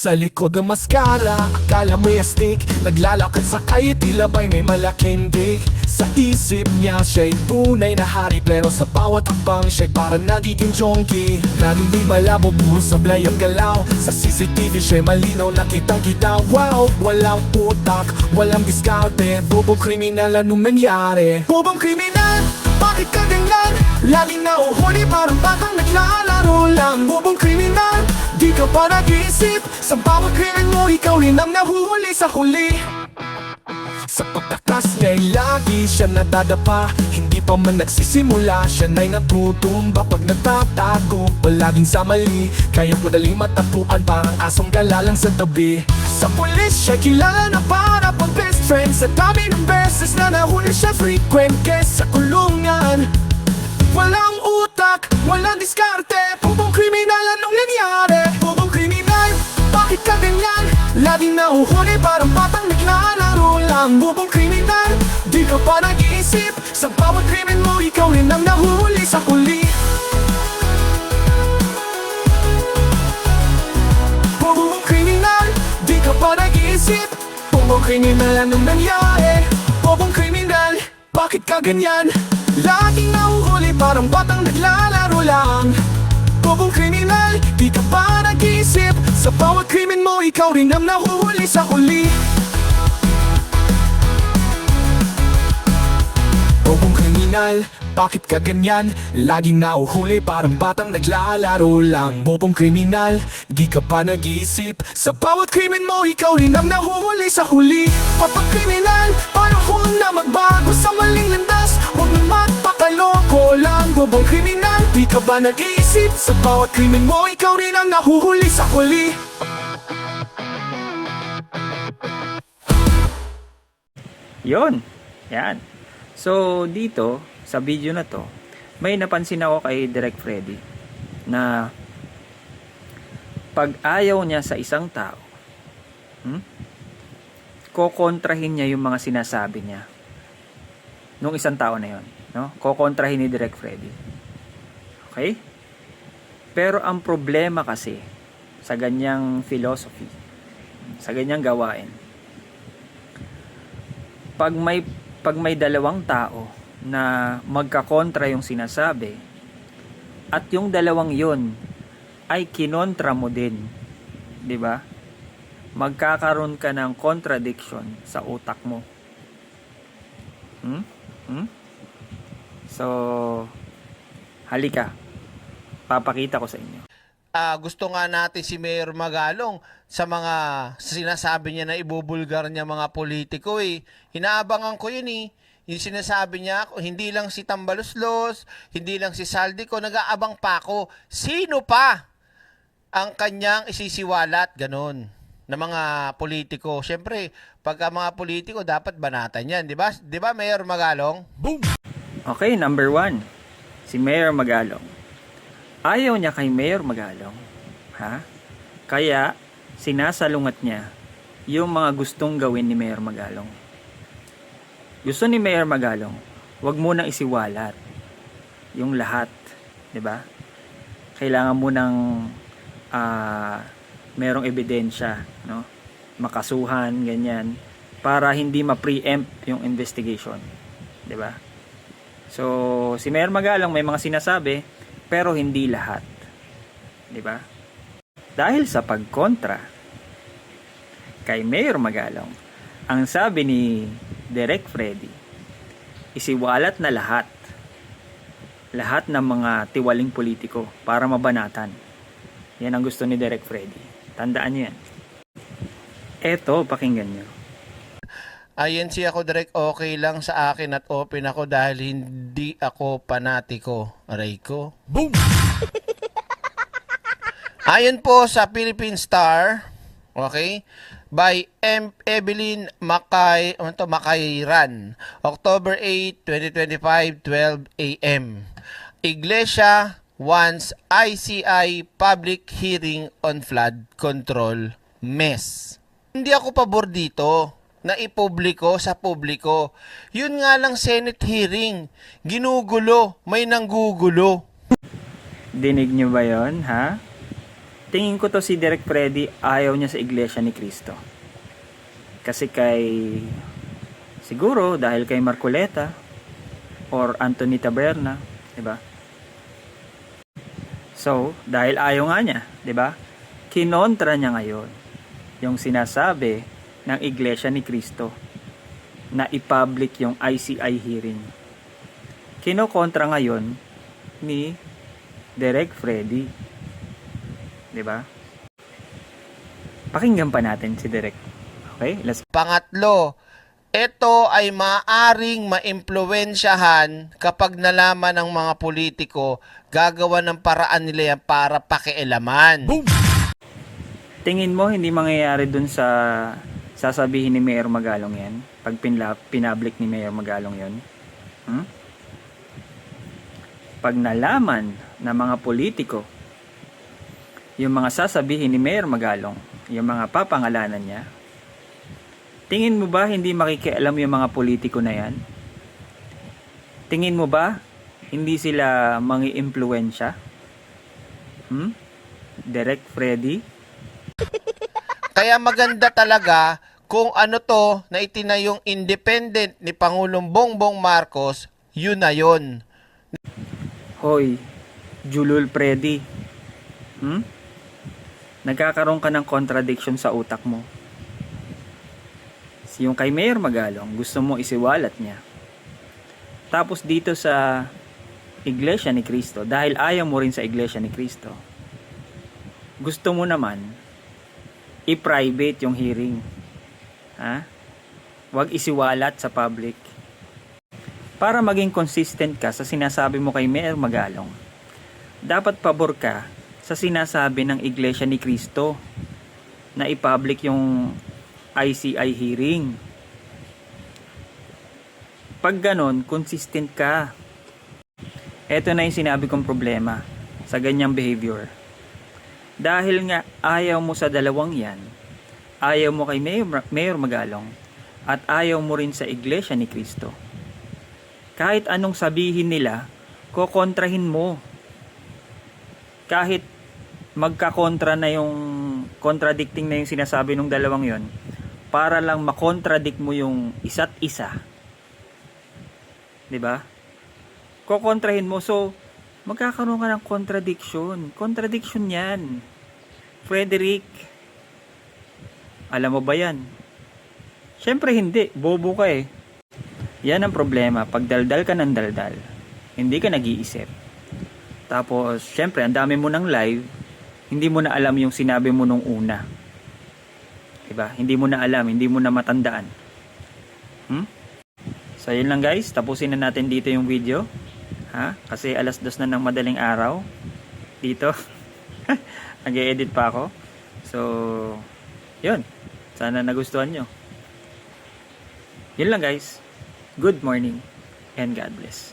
Sa likod ng maskara, akala may astig. Naglalakad sa kaya tila ba'y may malaking dik. Sa isip niya siya'y tunay na hari, pero sa bawat hakbang siya'y parang nagiging junkie. Laging di malabo, buhos sablay ang galaw. Sa CCTV siya'y malinaw, nakitang-kita. Wow, walang utak, walang diskarte. Bobong kriminal, anong nangyari? Bobong kriminal, bakit ka ganyan? Laging nauhuli, parang batang naglalaro lang. Bobong kriminal, di ka pa nag-iisip. Sa bawat krimen mo, ikaw rin ang nahuhuli sa huli. Sa pagtakas niya'y lagi siya nadadapa. Hindi pa man nagsisimula, siya na'y natutumba. Pag nagtatago, palaging sa mali. Kaya madaling matatuan, parang asong galalang sa tabi. Sa pulis siya kilala na para pang best friend. Sa dami ng beses na nahuli siya frequent guest sa kulungan. Walang utak, walang diskarte. Bobong kriminal, anong nangyari? Bobong kriminal, bakit ka ganyan? Laging nahuhuli, parang batang naglalaro lang. Bobong kriminal, di ka pa nag-iisip. Sa bawat krimen mo, ikaw rin ang nahuhuli sa huli. Bobong kriminal, di ka pa nag-iisip. Bobong kriminal, anong nangyari? Bobong kriminal, bakit ka ganyan? Laging nahuhuli, parang batang naglalaro lang. Bobong kriminal, di ka pa nag-iisip. Sa bawat krimen mo, ikaw rin ang nahuhuli sa huli. Bobong kriminal, bakit ka ganyan? Laging nahuhuli, parang batang naglalaro lang. Bobong kriminal, di ka pa nag-iisip. Sa bawat krimen mo, ikaw rin ang nahuhuli sa huli. Papagkriminal, panahon na magbago sa maling landas. Huwag na magpakaloko lang. Bobong kriminal, di ka ba nag-iisip? Sa bawat krimen mo, ikaw rin ang nahuhuli sa huli. Yon, yan. So dito sa video na to, may napansin ako kay Direk Freddy na pag ayaw niya sa isang tao, kokontrahin niya yung mga sinasabi niya nung isang tao na yon, no? Kokontrahin ni Direk Freddy. Okay? Pero ang problema kasi sa ganyang philosophy, sa ganyang gawain, pag may dalawang tao na magkakontra yung sinasabi at yung dalawang yon ay kinontra mo din, di ba? Magkakaroon ka ng contradiction sa utak mo. So, halika. Papakita ko sa inyo. Gusto nga natin si Mayor Magalong sa mga sinasabi niya na ibubulgar niya mga politiko eh. Hinaabangan ko yun eh. Yung sinasabi niya, hindi lang si Tambaluslos, hindi lang si Saldico, nag-aabang pa ako. Sino pa ang kanyang isisiwalat, ganon, na mga politiko? Siyempre, pagka mga politiko, dapat banatan yan, di ba? Di ba, Mayor Magalong? Boom! Okay, number 1. Si Mayor Magalong. Ayaw niya kay Mayor Magalong. Ha? Kaya, sinasalungat niya yung mga gustong gawin ni Mayor Magalong. Gusto ni Mayor Magalong, wag mo nang isiwalat yung lahat, 'di ba? Kailangan mo nang merong ebidensya, no? Makasuhan, ganyan, para hindi ma-preempt yung investigation, 'di ba? So, si Mayor Magalong may mga sinasabi, pero hindi lahat, 'di ba? Dahil sa pagkontra kay Mayor Magalong, ang sabi ni Direk Freddy, isiwalat na lahat ng mga tiwaling politiko para mabanatan. Yan ang gusto ni Direk Freddy. Tandaan nyo yan. Eto, pakinggan nyo. Ayan siya ako, Direk, okay lang sa akin at open ako dahil hindi ako panatiko. Aray ko. Boom! Ayon po sa Philippine Star, okay, by Evelyn Macayran, October 8, 2025, 12 a.m. Iglesia wants ICI public hearing on flood control mess. Hindi ako pabor dito na ipubliko sa publiko. Yun nga lang Senate hearing. Ginugulo, may nanggugulo. Dinig nyo ba yon, ha? Tingin ko to si Direk Freddy, ayaw niya sa Iglesia ni Cristo. Kasi siguro dahil kay Marcoleta or Anthony Taberna, 'di ba? So, dahil ayaw nga niya, 'di ba? Kinontra niya ngayon yung sinasabi ng Iglesia ni Cristo na i-public yung ICI hearing. Kinokontra ngayon ni Direk Freddy. 'Di ba? Pakinggan pa natin si Direk. Okay? Let's Pangatlo, ito ay maaring maimpluwensyahan kapag nalaman ng mga politiko, gagawa ng paraan nila yan para pakialaman. Tingin mo hindi mangyayari dun sa sasabihin ni Mayor Magalong yan? Pag pinablik ni Mayor Magalong yon? Pag nalaman ng mga politiko yung mga sasabihin ni Mayor Magalong, yung mga papangalanan niya, tingin mo ba hindi makikialam yung mga politiko na yan? Tingin mo ba hindi sila mangi-impluwensya? Direk Freddy? Kaya maganda talaga kung ano to na itinayong independent ni Pangulong Bongbong Marcos, yun na yun. Hoy, Julul Freddy. Nagkakaroon ka ng contradiction sa utak mo. Yung kay Mayor Magalong, gusto mo isiwalat niya. Tapos dito sa Iglesia ni Cristo, dahil ayaw mo rin sa Iglesia ni Cristo, gusto mo naman i-private yung hearing. Huwag isiwalat sa public. Para maging consistent ka sa sinasabi mo kay Mayor Magalong, dapat pabor ka sa sinasabi ng Iglesia ni Cristo na i-public yung ICI hearing. Pag ganon, consistent ka. Ito na yung sinabi kong problema sa ganyang behavior. Dahil nga ayaw mo sa dalawang yan, ayaw mo kay Mayor Magalong, at ayaw mo rin sa Iglesia ni Cristo, kahit anong sabihin nila, kokontrahin mo. Kahit magkakontra na yung contradicting na yung sinasabi ng dalawang yon, para lang makontradict mo yung isa't isa. 'Di ba? Kokontrahin mo, so magkakaroon ka ng contradiction yan. Frederick, alam mo ba yan? Syempre hindi, bobo ka eh. Yan ang problema, pag daldal ka ng daldal, hindi ka nag-iisip. Tapos syempre ang dami mo ng live, hindi mo na alam yung sinabi mo nung una. Diba? Hindi mo na alam, hindi mo na matandaan. So yun lang guys, tapusin na natin dito yung video. Kasi 2:00 na ng madaling araw dito. Nag-e-edit pa ako. So yun, sana nagustuhan nyo. Yun lang guys. Good morning and God bless.